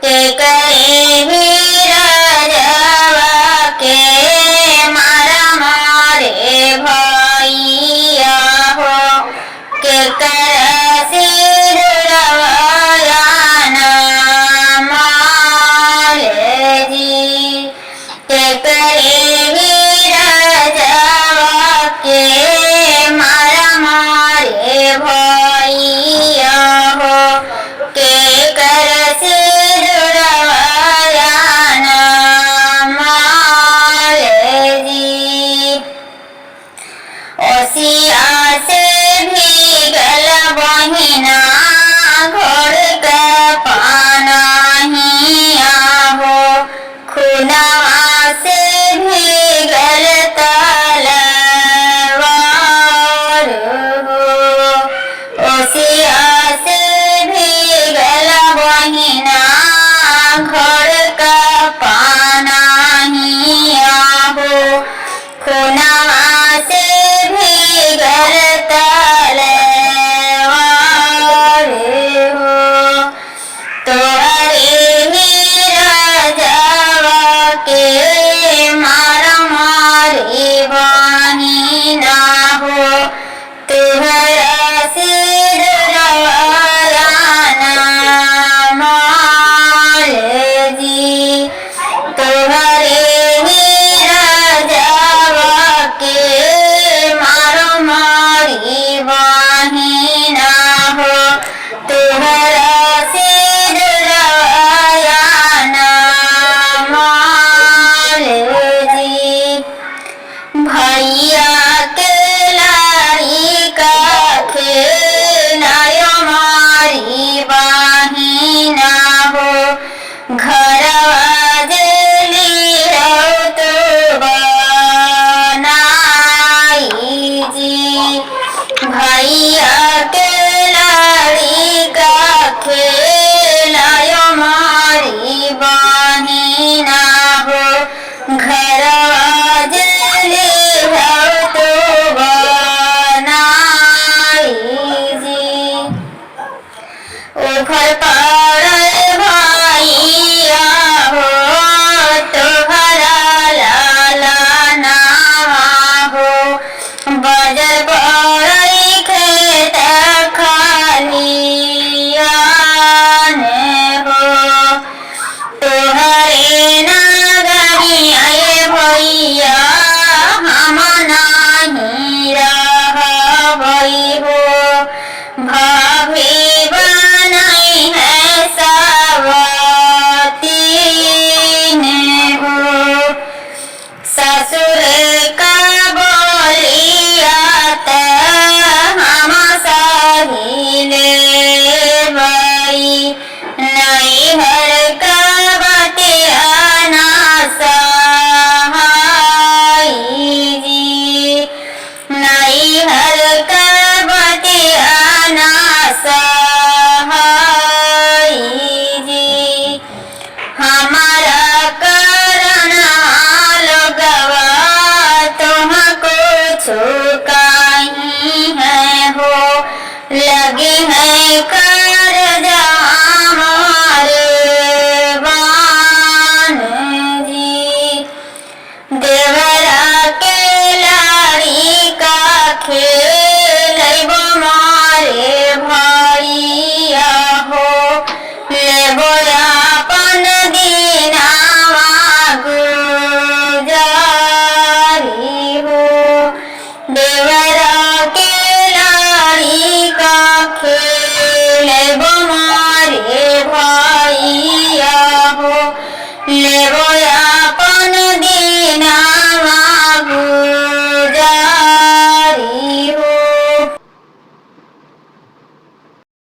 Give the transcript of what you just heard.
के करे ही राजवा के मारा मारे भैया हो के कर सिरवया नाम मारे जी के करे ही राजवा के मारा मारे भैया हो के कर सिरवया नाम मारे जी ओसिया से भीगल बहिना घोड़ का पाना हिया हो खुनवा से भीगल तलवार हो ओसिया से भीगल बहिना घोड़ का पाना हिया हो खुनवा से भीगल तलवार हो तोहरे ही राजवा के मारा मारी बहिना हो तुहरा सिरवया नाम मारे जी तोहरे ही राजवा के मारो मारी बहिना हो तुहरा सिरवया नाम मारे जी भैया के लाड़ी का खेलायो मारी बहिना हो घरवा जली हो तो बनाई जी भैया के लाड़ी का खेलायो मारी बहिना हो घरवा जली हो तो बनाई जी उभर पड़ल भैया हो तोहरा लाला नावा हो बजर पड़ल खेत खलियान हो तोहरे नगरी आए भैया हम नहीं रहबै हो भाभी बनाई है सवती ने हो ससुर का बोलिया त हम सही लेबै नैहर का बतिया ना सहाई जी नैहर का बतिया ना सहाई जी हमारा कारण लोगवा तुमको छुकाई है हो लगे हैं